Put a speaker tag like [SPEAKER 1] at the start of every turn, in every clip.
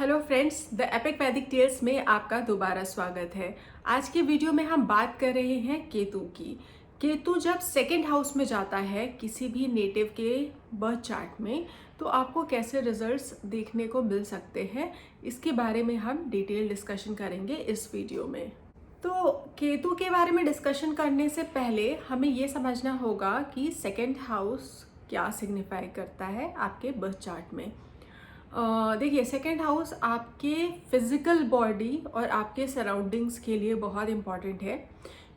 [SPEAKER 1] Hello friends, the epic वैदिक tales में आपका दोबारा स्वागत है। आज के वीडियो में हम बात कर रहे हैं केतु की। केतु जब सेकंड हाउस में जाता है किसी भी नेटिव के बर्थ चार्ट में, तो आपको कैसे रिजल्ट्स देखने को मिल सकते हैं, इसके बारे में हम डिटेल डिस्कशन करेंगे इस वीडियो में। तो केतु के बारे में डिस्कशन करने से पहले हमें ये समझना होगा कि सेकंड हाउस क्या सिग्निफाई करता है आपके बर्थ चार्ट में। देखिए, सेकेंड हाउस आपके फिजिकल बॉडी और आपके सराउंडिंग्स के लिए बहुत इम्पॉर्टेंट है,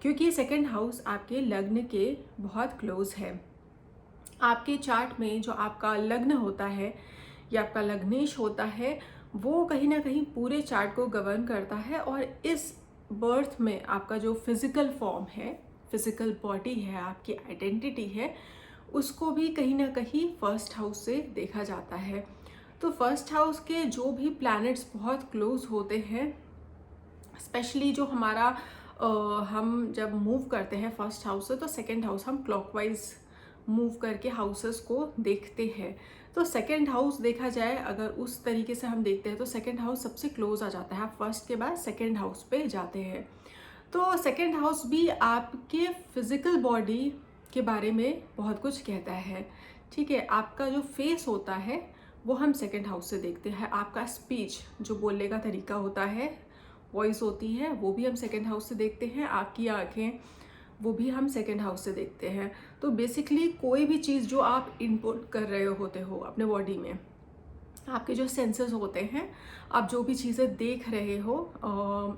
[SPEAKER 1] क्योंकि सेकेंड हाउस आपके लग्न के बहुत क्लोज है। आपके चार्ट में जो आपका लग्न होता है या आपका लग्नेश होता है, वो कहीं ना कहीं पूरे चार्ट को गवर्न करता है। और इस बर्थ में आपका जो फिजिकल फॉर्म है, फिजिकल बॉडी है, आपकी आइडेंटिटी है, उसको भी कहीं ना कहीं फर्स्ट हाउस से देखा जाता है। तो फर्स्ट हाउस के जो भी प्लैनेट्स बहुत क्लोज होते हैं, स्पेशली जो हमारा हम जब मूव करते हैं फर्स्ट हाउस से, तो सेकंड हाउस हम क्लॉकवाइज मूव करके हाउसेस को देखते हैं। तो सेकंड हाउस देखा जाए, अगर उस तरीके से हम देखते हैं, तो सेकंड हाउस सबसे क्लोज आ जाता है। आप फर्स्ट के बाद सेकंड हाउस पे जाते हैं। तो सेकंड हाउस भी आपके फिजिकल बॉडी के बारे में बहुत कुछ कहता है। ठीक है, आपका जो फेस होता है वो हम सेकंड हाउस से देखते हैं। आपका स्पीच, जो बोलने का तरीका होता है, वॉइस होती है, वो भी हम सेकंड हाउस से देखते हैं। आपकी आंखें, वो भी हम सेकंड हाउस से देखते हैं। तो बेसिकली कोई भी चीज़ जो आप इनपुट कर रहे होते हो अपने बॉडी में, आपके जो सेंसेस होते हैं, आप जो भी चीज़ें देख रहे हो,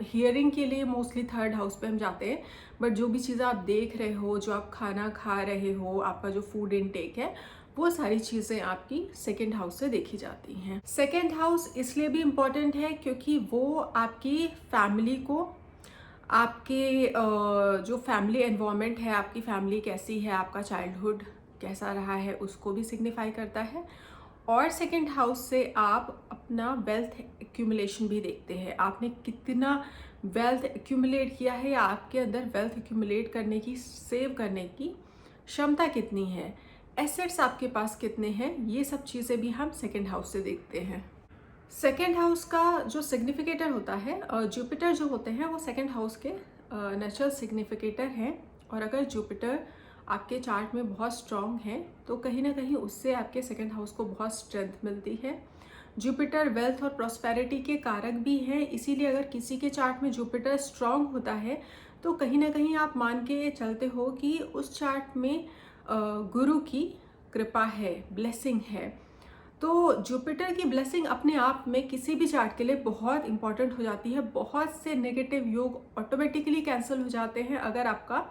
[SPEAKER 1] हियरिंग के लिए मोस्टली थर्ड हाउस पे हम जाते हैं, बट जो भी चीज़ें आप देख रहे हो, जो आप खाना खा रहे हो, आपका जो फूड इनटेक है, वो सारी चीज़ें आपकी सेकेंड हाउस से देखी जाती हैं। सेकेंड हाउस इसलिए भी इम्पॉर्टेंट है क्योंकि वो आपकी फैमिली को, आपके जो फैमिली एनवायरनमेंट है, आपकी फैमिली कैसी है, आपका चाइल्डहुड कैसा रहा है, उसको भी सिग्निफाई करता है। और सेकेंड हाउस से आप अपना वेल्थ एक्यूमुलेशन भी देखते हैं। आपने कितना वेल्थ एक्यूमुलेट किया है, या आपके अंदर वेल्थ एक्यूमुलेट करने की, सेव करने की क्षमता कितनी है, एसेट्स आपके पास कितने हैं, ये सब चीज़ें भी हम सेकेंड हाउस से देखते हैं। सेकेंड हाउस का जो सिग्निफिकेटर होता है, जुपिटर जो होते हैं, वो सेकेंड हाउस के नेचुरल सिग्निफिकेटर हैं। और अगर जुपिटर आपके चार्ट में बहुत स्ट्रॉन्ग है, तो कहीं ना कहीं उससे आपके सेकेंड हाउस को बहुत स्ट्रेंथ मिलती है। जुपिटर वेल्थ और प्रॉस्पेरिटी के कारक भी हैं, इसीलिए अगर किसी के चार्ट में जुपिटर स्ट्रॉन्ग होता है, तो कहीं ना कहीं आप मान के चलते हो कि उस चार्ट में गुरु की कृपा है, ब्लेसिंग है। तो जुपिटर की ब्लेसिंग अपने आप में किसी भी चार्ट के लिए बहुत इंपॉर्टेंट हो जाती है। बहुत से नेगेटिव योग ऑटोमेटिकली कैंसिल हो जाते हैं अगर आपका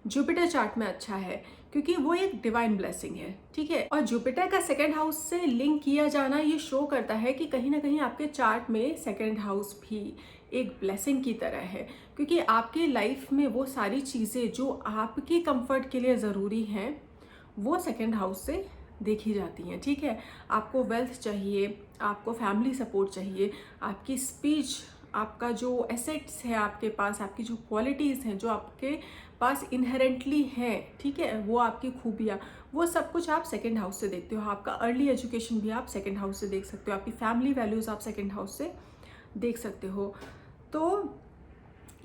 [SPEAKER 1] जुपिटर चार्ट में अच्छा है, क्योंकि वो एक डिवाइन ब्लेसिंग है। ठीक है, और जुपिटर का सेकेंड हाउस से लिंक किया जाना ये शो करता है कि कहीं ना कहीं आपके चार्ट में सेकेंड हाउस भी एक ब्लेसिंग की तरह है, क्योंकि आपके लाइफ में वो सारी चीज़ें जो आपके कंफर्ट के लिए ज़रूरी हैं, वो सेकेंड हाउस से देखी जाती हैं। ठीक है, आपको वेल्थ चाहिए, आपको फैमिली सपोर्ट चाहिए, आपकी स्पीच, आपका जो एसेट्स है आपके पास, आपकी जो क्वालिटीज़ हैं जो आपके पास इनहेरेंटली हैं, ठीक है, वो आपकी खूबियाँ, वो सब कुछ आप सेकेंड हाउस से देखते हो। आपका अर्ली एजुकेशन भी आप सेकेंड हाउस से देख सकते हो। आपकी फैमिली वैल्यूज़ आप सेकेंड हाउस से देख सकते हो। तो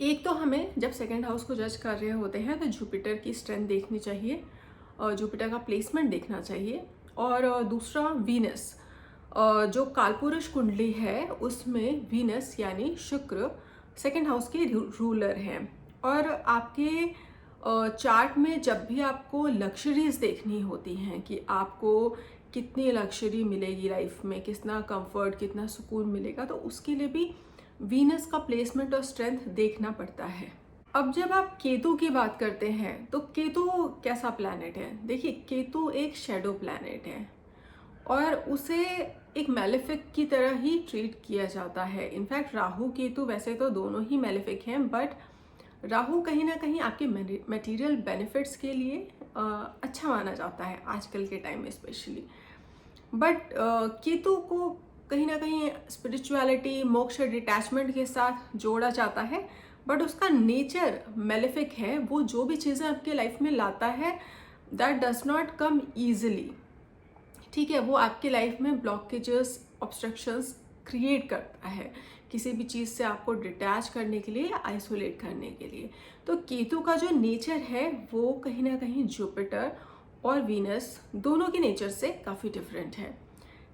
[SPEAKER 1] एक तो हमें जब सेकेंड हाउस को जज कर रहे होते हैं, तो जुपिटर की स्ट्रेंथ देखनी चाहिए, जुपिटर का प्लेसमेंट देखना चाहिए। और दूसरा वीनस, जो कालपुरुष कुंडली है, उसमें वीनस यानी शुक्र सेकेंड हाउस के रूलर हैं। और आपके चार्ट में जब भी आपको लग्जरीज देखनी होती हैं कि आपको कितनी लग्जरी मिलेगी लाइफ में, कितना कंफर्ट, कितना सुकून मिलेगा, तो उसके लिए भी वीनस का प्लेसमेंट और स्ट्रेंथ देखना पड़ता है। अब जब आप केतु की बात करते हैं, तो केतु कैसा प्लैनेट है? देखिए, केतु एक शैडो प्लैनेट है और उसे एक मैलेफिक की तरह ही ट्रीट किया जाता है। इनफैक्ट राहु केतु वैसे तो दोनों ही मैलेफिक हैं, बट राहु कहीं ना कहीं आपके मटेरियल बेनिफिट्स के लिए अच्छा माना जाता है आजकल के टाइम में स्पेशली। बट केतु को कहीं ना कहीं स्पिरिचुअलिटी, मोक्ष, डिटैचमेंट के साथ जोड़ा जाता है, बट उसका नेचर मेलेफिक है। वो जो भी चीज़ें आपके लाइफ में लाता है, that does not come easily. ठीक है, वो आपके लाइफ में ब्लॉकेजेस, ऑब्स्ट्रक्शंस क्रिएट करता है किसी भी चीज़ से आपको डिटैच करने के लिए या आइसोलेट करने के लिए। तो केतु का जो नेचर है वो कहीं ना कहीं जुपिटर और वीनस दोनों के नेचर से काफ़ी डिफरेंट है।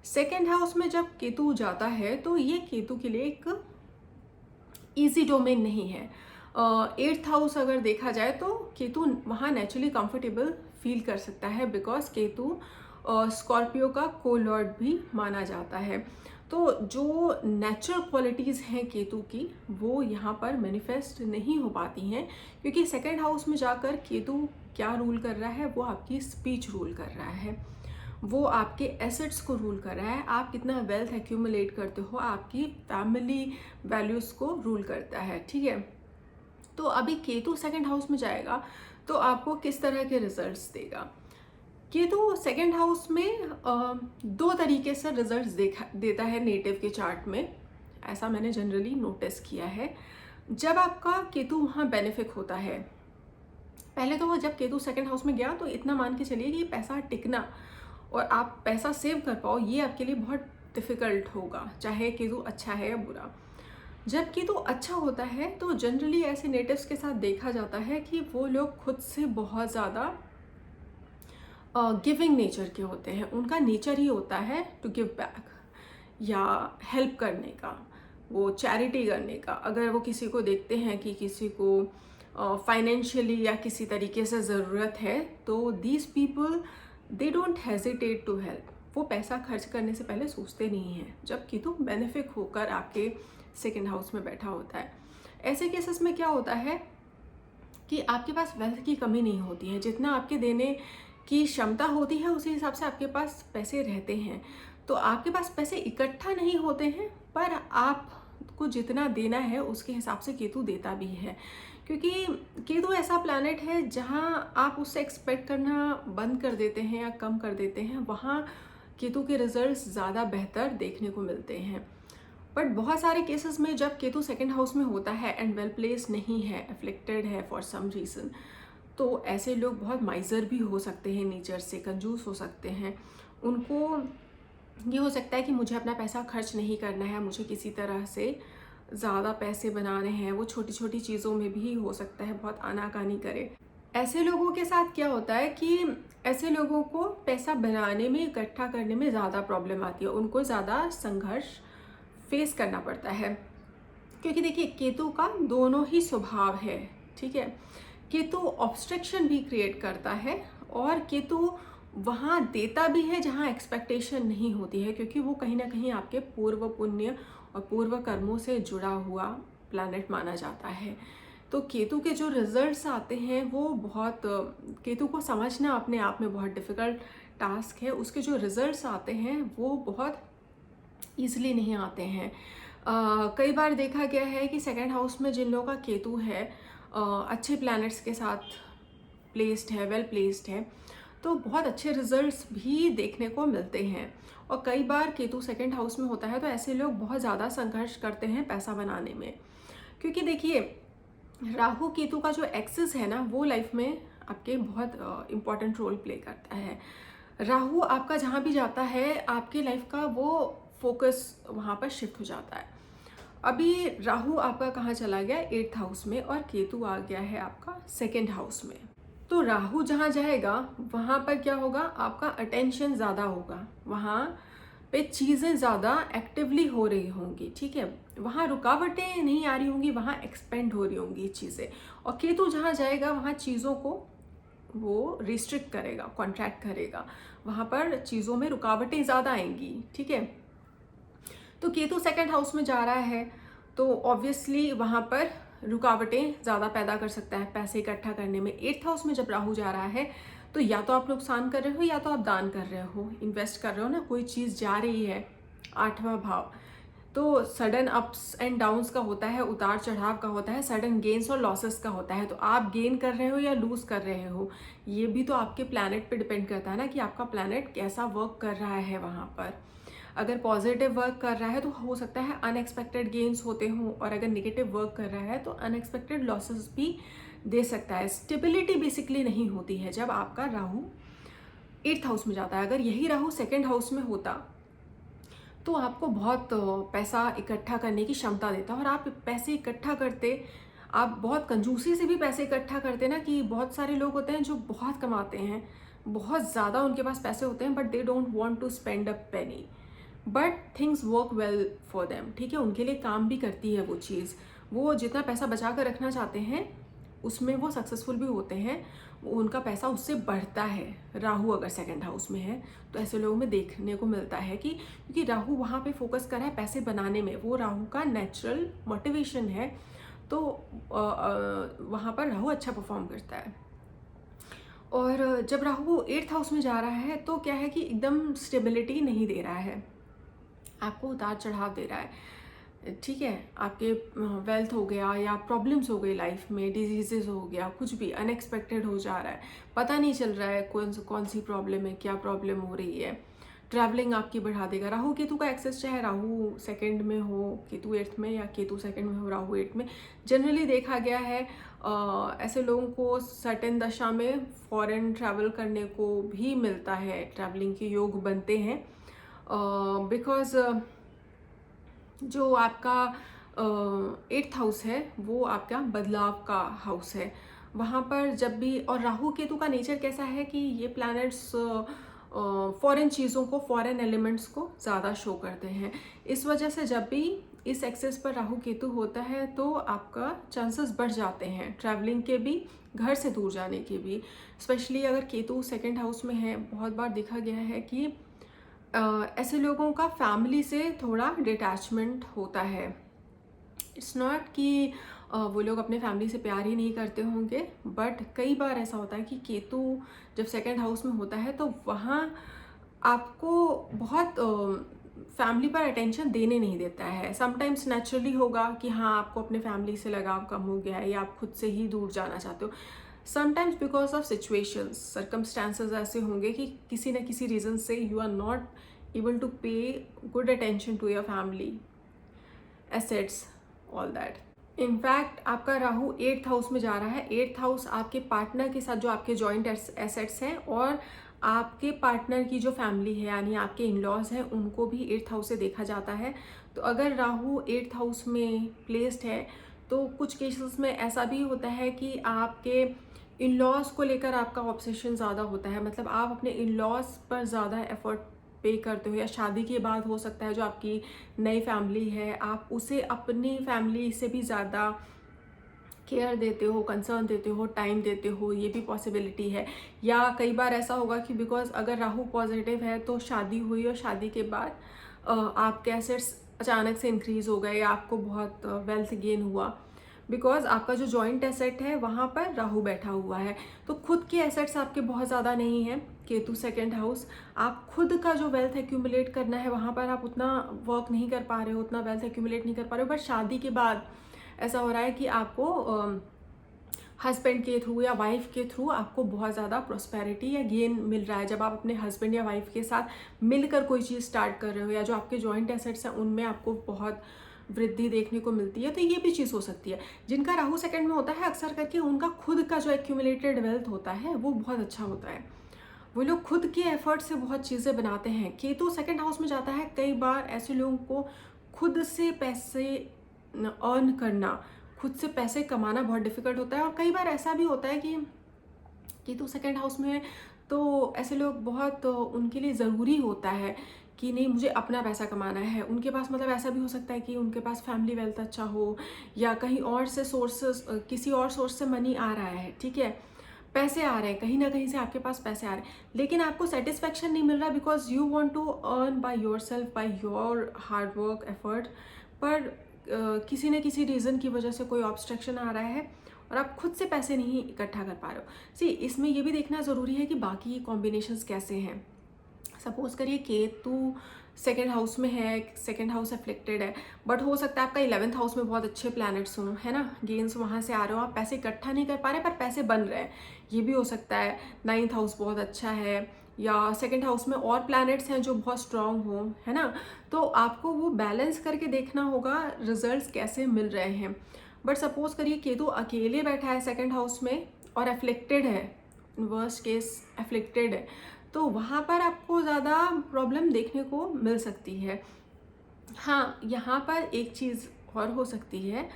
[SPEAKER 1] सेकेंड हाउस में जब केतु जाता है तो ये केतु के लिए एक ईजी डोमेन नहीं है। एट्थ हाउस अगर देखा जाए तो केतु वहाँ नेचुरली कंफर्टेबल फील कर सकता है, बिकॉज केतु स्कॉर्पियो का को लॉर्ड भी माना जाता है। तो जो नेचुरल क्वालिटीज़ हैं केतु की वो यहाँ पर मैनिफेस्ट नहीं हो पाती हैं, क्योंकि सेकंड हाउस में जाकर केतु क्या रूल कर रहा है, वो आपकी स्पीच रूल कर रहा है, वो आपके एसेट्स को रूल कर रहा है, आप कितना वेल्थ एक्यूमुलेट करते हो, आपकी फैमिली वैल्यूज़ को रूल करता है। ठीक है, तो अभी केतु सेकंड हाउस में जाएगा तो आपको किस तरह के रिजल्ट्स देगा। केतु सेकंड हाउस में दो तरीके से रिजल्ट्स देता है नेटिव के चार्ट में, ऐसा मैंने जनरली नोटिस किया है। जब आपका केतु वहाँ बेनिफिक होता है, पहले तो वो जब केतु सेकंड हाउस में गया तो इतना मान के चलिए कि पैसा टिकना और आप पैसा सेव कर पाओ ये आपके लिए बहुत डिफ़िकल्ट होगा, चाहे केतु अच्छा है या बुरा। जब केतु अच्छा होता है तो जनरली ऐसे नेटिव्स के साथ देखा जाता है कि वो लोग खुद से बहुत ज़्यादा गिविंग नेचर के होते हैं। उनका नेचर ही होता है टू गिव बैक या हेल्प करने का, वो चैरिटी करने का। अगर वो किसी को देखते हैं कि किसी को फाइनेंशियली या किसी तरीके से ज़रूरत है तो these people they don't hesitate to help. वो पैसा खर्च करने से पहले सोचते नहीं हैं जब केतु बेनिफिक होकर आपके सेकेंड हाउस में बैठा होता है। ऐसे केसेस में क्या होता है कि आपके पास वेल्थ की कमी नहीं होती है, जितना आपके देने की क्षमता होती है उसी हिसाब से आपके पास पैसे रहते हैं। तो आपके पास पैसे इकट्ठा नहीं होते हैं, पर आपको जितना देना है उसके हिसाब से केतु देता भी है, क्योंकि केतु ऐसा प्लैनेट है जहां आप उससे एक्सपेक्ट करना बंद कर देते हैं या कम कर देते हैं, वहां केतु के रिजल्ट्स ज़्यादा बेहतर देखने को मिलते हैं। बट बहुत सारे केसेस में जब केतु सेकंड हाउस में होता है एंड वेल प्लेस नहीं है, अफ्लिक्टेड है फॉर सम रीज़न, तो ऐसे लोग बहुत माइजर भी हो सकते हैं, नेचर से कंजूस हो सकते हैं। उनको ये हो सकता है कि मुझे अपना पैसा खर्च नहीं करना है, मुझे किसी तरह से ज़्यादा पैसे बनाने हैं। वो छोटी छोटी चीज़ों में भी हो सकता है बहुत आनाकानी करे। ऐसे लोगों के साथ क्या होता है कि ऐसे लोगों को पैसा बनाने में, इकट्ठा करने में ज़्यादा प्रॉब्लम आती है, उनको ज़्यादा संघर्ष फेस करना पड़ता है। क्योंकि देखिए केतु का दोनों ही स्वभाव है, ठीक है। केतु ऑब्स्ट्रक्शन भी क्रिएट करता है और केतु वहाँ देता भी है जहाँ एक्सपेक्टेशन नहीं होती है, क्योंकि वो कहीं ना कहीं आपके पूर्व पुण्य और पूर्व कर्मों से जुड़ा हुआ प्लैनेट माना जाता है। तो केतु के जो रिजल्ट्स आते हैं वो बहुत, केतु को समझना अपने आप में बहुत डिफ़िकल्ट टास्क है। उसके जो रिजल्ट्स आते हैं वो बहुत ईजिली नहीं आते हैं। कई बार देखा गया है कि सेकंड हाउस में जिन लोगों का केतु है अच्छे प्लैनेट्स के साथ प्लेस्ड है, वेल प्लेस्ड है, तो बहुत अच्छे रिजल्ट्स भी देखने को मिलते हैं। और कई बार केतु सेकंड हाउस में होता है तो ऐसे लोग बहुत ज़्यादा संघर्ष करते हैं पैसा बनाने में, क्योंकि देखिए राहु केतु का जो एक्सिस है ना वो लाइफ में आपके बहुत इम्पॉर्टेंट रोल प्ले करता है। राहु आपका जहाँ भी जाता है आपके लाइफ का वो फोकस वहाँ पर शिफ्ट हो जाता है। अभी राहु आपका कहाँ चला गया, 8th हाउस में, और केतु आ गया है आपका 2nd हाउस में। तो राहु जहाँ जाएगा वहाँ पर क्या होगा, आपका अटेंशन ज़्यादा होगा, वहाँ पे चीज़ें ज़्यादा एक्टिवली हो रही होंगी, ठीक है। वहाँ रुकावटें नहीं आ रही होंगी, वहाँ एक्सपेंड हो रही होंगी चीज़ें। और केतु जहाँ जाएगा वहाँ चीज़ों को वो रिस्ट्रिक्ट करेगा, कॉन्ट्रैक्ट करेगा, वहाँ पर चीज़ों में रुकावटें ज़्यादा आएंगी, ठीक है। तो केतु 2nd हाउस में जा रहा है तो ऑब्वियसली वहाँ पर रुकावटें ज़्यादा पैदा कर सकता है पैसे इकट्ठा करने में। 8th हाउस में जब राहु जा रहा है तो या तो आप नुकसान कर रहे हो या तो आप दान कर रहे हो, इन्वेस्ट कर रहे हो ना, कोई चीज़ जा रही है। 8वां भाव तो सडन अप्स एंड डाउन्स का होता है, उतार चढ़ाव का होता है, सडन गेन्स और लॉसेस का होता है। तो आप गेन कर रहे हो या लूज कर रहे हो, ये भी तो आपके प्लैनेट पे डिपेंड करता है ना कि आपका प्लैनेट कैसा वर्क कर रहा है वहाँ पर। अगर पॉजिटिव वर्क कर रहा है तो हो सकता है अनएक्सपेक्टेड गेन्स होते हों, और अगर नेगेटिव वर्क कर रहा है तो अनएक्सपेक्टेड लॉसेस भी दे सकता है। स्टेबिलिटी बेसिकली नहीं होती है जब आपका राहु 8th हाउस में जाता है। अगर यही राहु 2nd हाउस में होता तो आपको बहुत पैसा इकट्ठा करने की क्षमता देता है। और आप पैसे इकट्ठा करते, आप बहुत कंजूसी से भी पैसे इकट्ठा करते ना, कि बहुत सारे लोग होते हैं जो बहुत कमाते हैं, बहुत ज़्यादा उनके पास पैसे होते हैं, but they don't want to spend a penny, but things work well for them. ठीक है, उनके लिए काम भी करती है वो चीज़। वो जितना पैसा बचा कर रखना चाहते हैं उसमें वो सक्सेसफुल भी होते हैं, उनका पैसा उससे बढ़ता है। राहु अगर सेकंड हाउस में है तो ऐसे लोगों में देखने को मिलता है कि क्योंकि राहु वहाँ पे फोकस कर रहा है पैसे बनाने में, वो राहु का नेचुरल मोटिवेशन है, तो वहाँ पर राहु अच्छा परफॉर्म करता है। और जब राहु 8th हाउस में जा रहा है तो क्या है कि एकदम स्टेबिलिटी नहीं दे रहा है, आपको उतार चढ़ाव दे रहा है। ठीक है, आपके वेल्थ हो गया या प्रॉब्लम्स हो गई लाइफ में, डिजीजेस हो गया, कुछ भी अनएक्सपेक्टेड हो जा रहा है, पता नहीं चल रहा है कौन सी प्रॉब्लम है, क्या प्रॉब्लम हो रही है। ट्रैवलिंग आपकी बढ़ा देगा। राहु केतु का एक्सेस, चाहे राहु सेकंड में हो केतु 8th में, या केतु सेकंड में हो राहु 8th में, जनरली देखा गया है ऐसे लोगों को सर्टेन दशा में फॉरेन ट्रैवल करने को भी मिलता है, ट्रैवलिंग के योग बनते हैं, बिकॉज जो आपका 8th हाउस है वो आपका बदलाव का हाउस है। वहाँ पर जब भी, और राहु केतु का नेचर कैसा है कि ये प्लैनेट्स फॉरेन चीज़ों को, फॉरेन एलिमेंट्स को ज़्यादा शो करते हैं। इस वजह से जब भी इस एक्सेस पर राहु केतु होता है तो आपका चांसेस बढ़ जाते हैं ट्रैवलिंग के भी, घर से दूर जाने के भी। स्पेशली अगर केतु सेकंड हाउस में है, बहुत बार देखा गया है कि ऐसे लोगों का फैमिली से थोड़ा डिटैचमेंट होता है। इट्स नॉट कि वो लोग अपने फैमिली से प्यार ही नहीं करते होंगे, बट कई बार ऐसा होता है कि केतु जब सेकंड हाउस में होता है तो वहाँ आपको बहुत फैमिली पर अटेंशन देने नहीं देता है। समटाइम्स नेचुरली होगा कि हाँ, आपको अपने फैमिली से लगाव कम हो गया है या आप खुद से ही दूर जाना चाहते हो। Sometimes because of situations, circumstances ऐसे होंगे कि किसी न किसी रीज़न से you are not able to pay good attention to your family, assets, all that. In fact आपका राहु 8th हाउस में जा रहा है। 8th हाउस आपके पार्टनर के साथ जो आपके जॉइंट एसेट्स हैं, और आपके पार्टनर की जो फैमिली है यानी आपके इन लॉज हैं, उनको भी 8th हाउस से देखा जाता है। तो अगर राहु 8th हाउस में प्लेस्ड है तो कुछ केसेस में ऐसा भी होता है कि आपके इन लॉज को लेकर आपका ऑब्सेशन ज़्यादा होता है, मतलब आप अपने इन लॉज पर ज़्यादा एफर्ट पे करते हो, या शादी के बाद हो सकता है जो आपकी नई फैमिली है आप उसे अपनी फैमिली से भी ज़्यादा केयर देते हो, कंसर्न देते हो, टाइम देते हो, ये भी पॉसिबिलिटी है। या कई बार ऐसा होगा कि बिकॉज अगर राहु पॉजिटिव है तो शादी हुई और शादी के बाद आपके एसेट्स अचानक से इंक्रीज हो गए, आपको बहुत वेल्थ गेन हुआ, बिकॉज आपका जो जॉइंट एसेट है वहाँ पर राहु बैठा हुआ है। तो खुद के एसेट्स आपके बहुत ज़्यादा नहीं है, केतु सेकंड हाउस, आप खुद का जो वेल्थ एक्यूमुलेट करना है वहाँ पर आप उतना वर्क नहीं कर पा रहे हो, उतना वेल्थ एक्यूमुलेट नहीं कर पा रहे हो। बट शादी के बाद ऐसा हो रहा है कि आपको हस्बैंड के थ्रू या वाइफ के थ्रू आपको बहुत ज़्यादा प्रॉस्पेरिटी या गेन मिल रहा है। जब आप अपने हस्बैंड या वाइफ के साथ मिलकर कोई चीज़ स्टार्ट कर रहे हो, या जो आपके जॉइंट एसेट्स हैं उनमें आपको बहुत वृद्धि देखने को मिलती है, तो ये भी चीज़ हो सकती है। जिनका राहु सेकंड में होता है अक्सर करके उनका खुद का जो एक्यूमुलेटेड वेल्थ होता है वो बहुत अच्छा होता है, वो लोग खुद के एफर्ट से बहुत चीज़ें बनाते हैं। केतु सेकंड हाउस में जाता है, कई बार ऐसे लोगों को खुद से पैसे अर्न करना, खुद से पैसे कमाना बहुत डिफिकल्ट होता है। और कई बार ऐसा भी होता है कि केतु सेकंड हाउस में है तो ऐसे लोग बहुत, उनके लिए ज़रूरी होता है कि नहीं मुझे अपना पैसा कमाना है। उनके पास मतलब ऐसा भी हो सकता है कि उनके पास फैमिली वेल्थ अच्छा हो, या कहीं और से सोर्सेस, किसी और सोर्स से मनी आ रहा है, ठीक है, पैसे आ रहे हैं, कहीं ना कहीं से आपके पास पैसे आ रहे हैं, लेकिन आपको सेटिस्फेक्शन नहीं मिल रहा because you want to earn by yourself, by your hard work effort, पर किसी न किसी रीज़न की वजह से कोई ऑब्स्ट्रक्शन आ रहा है और आप खुद से पैसे नहीं इकट्ठा कर पा रहे हो। सी, इसमें ये भी देखना ज़रूरी है कि बाकी कॉम्बिनेशंस कैसे हैं। सपोज करिए केतु सेकेंड हाउस में है, सेकेंड हाउस अफ्लिक्टेड है, बट हो सकता है आपका 11th हाउस में बहुत अच्छे प्लैनेट्स हों, है ना, गेन्स वहाँ से आ रहे हो, आप पैसे इकट्ठा नहीं कर पा रहे पर पैसे बन रहे हैं, ये भी हो सकता है। 9th हाउस बहुत अच्छा है, या सेकेंड हाउस में और प्लैनेट्स हैं जो बहुत स्ट्रांग हों, है ना, तो आपको वो बैलेंस करके देखना होगा रिजल्ट्स कैसे मिल रहे हैं। बट सपोज करिए केतु अकेले बैठा है सेकेंड हाउस में और अफ्लिक्टेड है, वर्स्ट केस अफ्लिक्टेड है, तो वहाँ पर आपको ज़्यादा प्रॉब्लम देखने को मिल सकती है। हाँ, यहाँ पर एक चीज़ और हो सकती है,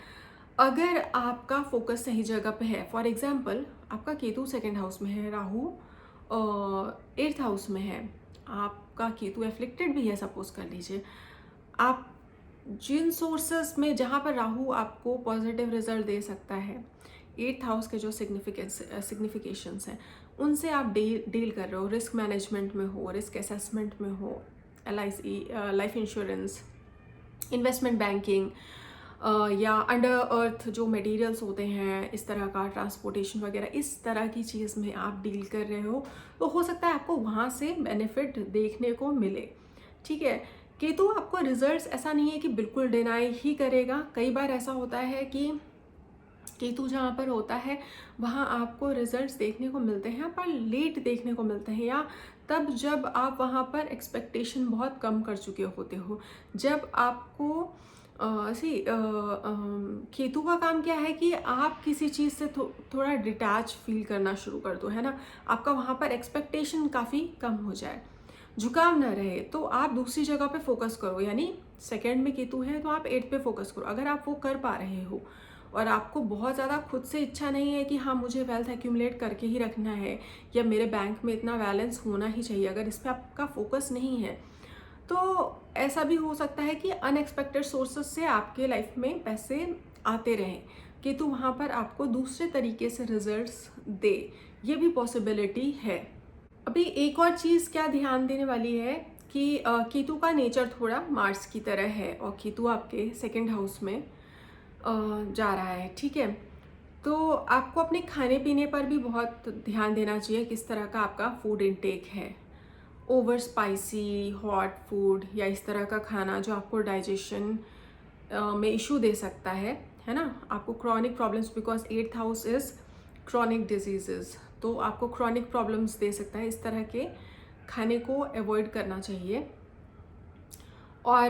[SPEAKER 1] अगर आपका फोकस सही जगह पे है। फॉर एग्जाम्पल, आपका केतु सेकंड हाउस में है, राहु एट्थ हाउस में है, आपका केतु एफ्लिक्टेड भी है, सपोज कर लीजिए। आप जिन सोर्सेस में जहाँ पर राहु आपको पॉजिटिव रिजल्ट दे सकता है, एट्थ हाउस के जो सिग्निफिकेशंस हैं, उनसे आप डील कर रहे हो, रिस्क मैनेजमेंट में हो, रिस्क असेसमेंट में हो, LIC, life insurance, investment banking, या अंडर अर्थ जो मटेरियल्स होते हैं, इस तरह का ट्रांसपोर्टेशन वगैरह, इस तरह की चीज़ में आप डील कर रहे हो, हो सकता है आपको वहाँ से बेनिफिट देखने को मिले। ठीक है, केतु आपको रिजल्ट्स ऐसा नहीं है कि बिल्कुल डिनाई ही करेगा। कई बार ऐसा होता है कि केतु जहाँ पर होता है वहाँ आपको रिजल्ट्स देखने को मिलते हैं, पर लेट देखने को मिलते हैं, या तब जब आप वहाँ पर एक्सपेक्टेशन बहुत कम कर चुके होते हो। जब आपको केतु का काम क्या है कि आप किसी चीज़ से थोड़ा डिटैच फील करना शुरू कर दो, है ना। आपका वहाँ पर एक्सपेक्टेशन काफ़ी कम हो जाए, झुकाव ना रहे, तो आप दूसरी जगह पे फोकस करो। यानी सेकंड में केतु है तो आप एट पे फोकस करो। अगर आप वो कर पा रहे हो और आपको बहुत ज़्यादा खुद से इच्छा नहीं है कि हाँ मुझे वेल्थ एक्यूमुलेट करके ही रखना है, या मेरे बैंक में इतना बैलेंस होना ही चाहिए, अगर इस पर आपका फोकस नहीं है, तो ऐसा भी हो सकता है कि अनएक्सपेक्टेड सोर्सेस से आपके लाइफ में पैसे आते रहें, केतु वहाँ पर आपको दूसरे तरीके से रिजल्ट्स दे, ये भी पॉसिबिलिटी है। अभी एक और चीज़ क्या ध्यान देने वाली है कि केतु का नेचर थोड़ा मार्स की तरह है, और केतु आपके सेकंड हाउस में जा रहा है। ठीक है, तो आपको अपने खाने पीने पर भी बहुत ध्यान देना चाहिए, किस तरह का आपका फूड इनटेक है। ओवर स्पाइसी हॉट फूड या इस तरह का खाना जो आपको डाइजेशन में इशू दे सकता है ना। आपको chronic problems, because eighth house is chronic diseases, तो आपको क्रॉनिक प्रॉब्लम्स दे सकता है। इस तरह के खाने को अवॉइड करना चाहिए। और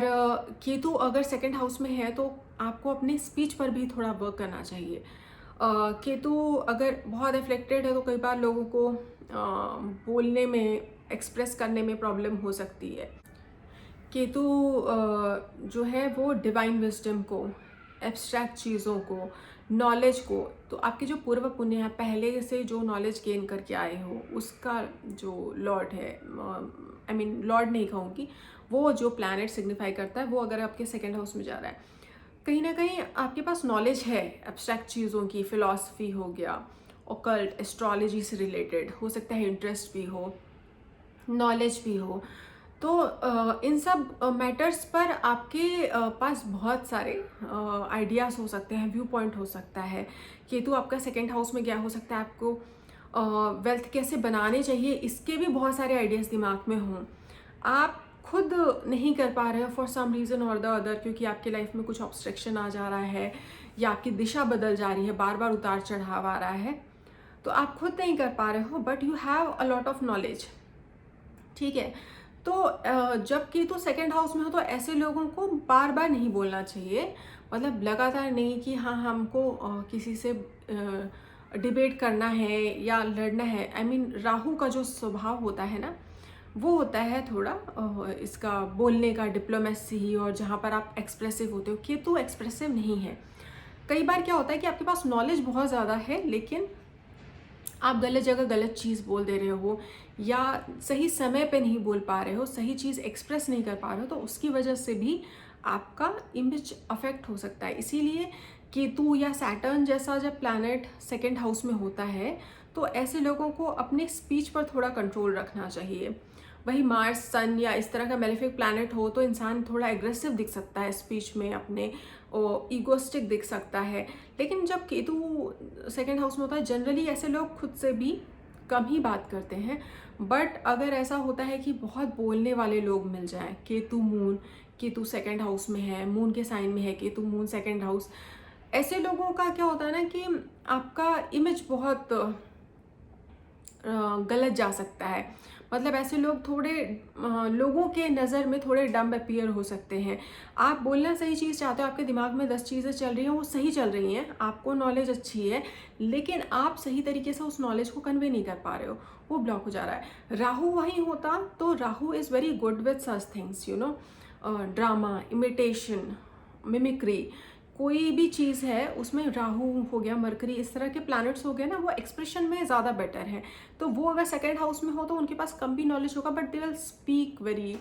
[SPEAKER 1] केतु अगर सेकंड हाउस में है तो आपको अपने स्पीच पर भी थोड़ा वर्क करना चाहिए। केतु अगर बहुत अफेक्टेड है तो कई बार लोगों को बोलने में, एक्सप्रेस करने में प्रॉब्लम हो सकती है। केतु जो है वो डिवाइन विजडम को, एब्स्ट्रैक्ट चीज़ों को, नॉलेज को, तो आपके जो पूर्व पुण्य है, पहले से जो नॉलेज गेन करके आए हो, उसका जो लॉर्ड है, आई मीन लॉर्ड नहीं कहूँगी, वो जो प्लैनेट सिग्निफाई करता है, वो अगर आपके सेकेंड हाउस में जा रहा है, कहीं ना कहीं आपके पास नॉलेज है एब्स्ट्रैक्ट चीज़ों की, फिलॉसफी हो गया, ऑकल्ट, एस्ट्रोलॉजी से रिलेटेड हो सकता है, इंटरेस्ट भी हो, नॉलेज भी हो, तो इन सब मैटर्स पर आपके पास बहुत सारे आइडियाज़ हो सकते हैं, व्यू पॉइंट हो सकता है। केतु आपका सेकेंड हाउस में गया, हो सकता है आपको वेल्थ कैसे बनाने चाहिए इसके भी बहुत सारे आइडियाज़ दिमाग में हों। आप खुद नहीं कर पा रहे हो फॉर सम रीज़न और द अदर, क्योंकि आपकी लाइफ में कुछ ऑब्स्ट्रक्शन आ जा रहा है, या आपकी दिशा बदल जा रही है, बार बार उतार चढ़ाव आ रहा है, तो आप खुद नहीं कर पा रहे हो, but you have a lot of knowledge. ठीक है, तो जब केतु सेकंड हाउस में हो तो ऐसे लोगों को बार बार नहीं बोलना चाहिए, मतलब लगातार नहीं कि हाँ हमको किसी से डिबेट करना है या लड़ना है। आई मीन राहु का जो स्वभाव होता है ना, वो होता है थोड़ा इसका बोलने का, डिप्लोमेसी, और जहाँ पर आप एक्सप्रेसिव होते हो। केतु एक्सप्रेसिव नहीं है। कई बार क्या होता है कि आपके पास नॉलेज बहुत ज़्यादा है, लेकिन आप गलत जगह गलत चीज़ बोल दे रहे हो, या सही समय पे नहीं बोल पा रहे हो, सही चीज़ एक्सप्रेस नहीं कर पा रहे हो, तो उसकी वजह से भी आपका इमेज अफेक्ट हो सकता है। इसीलिए केतु या सैटर्न जैसा जब प्लैनेट सेकंड हाउस में होता है, तो ऐसे लोगों को अपने स्पीच पर थोड़ा कंट्रोल रखना चाहिए। वही मार्स, सन या इस तरह का मेलेफिक प्लैनेट हो तो इंसान थोड़ा एग्रेसिव दिख सकता है स्पीच में, अपने ईगोस्टिक दिख सकता है। लेकिन जब केतु सेकंड हाउस में होता है, जनरली ऐसे लोग खुद से भी कम ही बात करते हैं। बट अगर ऐसा होता है कि बहुत बोलने वाले लोग मिल जाएं, Ketu moon, Ketu second house में है, मून के साइन में है केतु, मून सेकंड हाउस, ऐसे लोगों का क्या होता है ना कि आपका इमेज बहुत गलत जा सकता है। मतलब ऐसे लोग थोड़े लोगों के नज़र में थोड़े डम्ब अपीयर हो सकते हैं। आप बोलना सही चीज़ चाहते हो, आपके दिमाग में 10 चीज़ें चल रही हैं, वो सही चल रही हैं, आपको नॉलेज अच्छी है, लेकिन आप सही तरीके से उस नॉलेज को कन्वे नहीं कर पा रहे हो, वो ब्लॉक हो जा रहा है। राहु वहीं होता तो Rahu is very good with such things, you know. Drama, imitation, mimicry, कोई भी चीज़ है उसमें राहु हो गया, मरकरी, इस तरह के प्लैनेट्स हो गए ना, वो एक्सप्रेशन में ज़्यादा बेटर है। तो वो अगर सेकेंड हाउस में हो तो उनके पास कम भी नॉलेज होगा, but they will speak very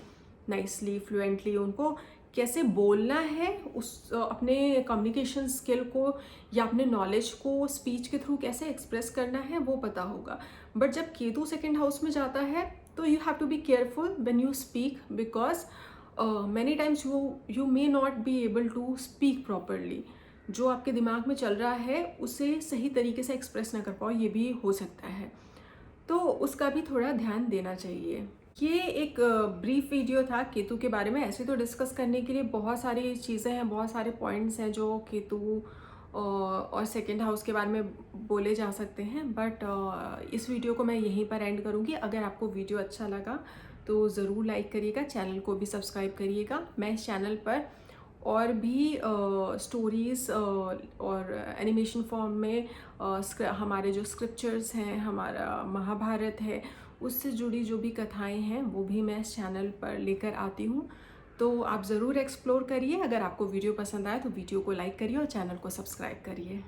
[SPEAKER 1] nicely, fluently. उनको कैसे बोलना है, उस अपने कम्युनिकेशन स्किल को या अपने नॉलेज को स्पीच के थ्रू कैसे एक्सप्रेस करना है वो पता होगा। बट जब केतु सेकेंड हाउस में जाता है तो you have to be careful when you speak, because many times you may not be able to speak properly. जो आपके दिमाग में चल रहा है उसे सही तरीके से एक्सप्रेस ना कर पाओ, ये भी हो सकता है, तो उसका भी थोड़ा ध्यान देना चाहिए। ये एक ब्रीफ वीडियो था केतु के बारे में। ऐसे तो डिस्कस करने के लिए बहुत सारी चीज़ें हैं, बहुत सारे पॉइंट्स हैं जो केतु और सेकेंड हाउस के बारे में बोले जा सकते हैं, बट इस वीडियो को मैं यहीं पर एंड करूँगी। अगर आपको वीडियो अच्छा लगा तो ज़रूर लाइक करिएगा, चैनल को भी सब्सक्राइब करिएगा। मैं इस चैनल पर और भी स्टोरीज़ और एनिमेशन फॉर्म में हमारे जो स्क्रिप्चर्स हैं, हमारा महाभारत है, उससे जुड़ी जो भी कथाएं हैं वो भी मैं इस चैनल पर लेकर आती हूँ। तो आप ज़रूर एक्सप्लोर करिए। अगर आपको वीडियो पसंद आए तो वीडियो को लाइक करिए और चैनल को सब्सक्राइब करिए।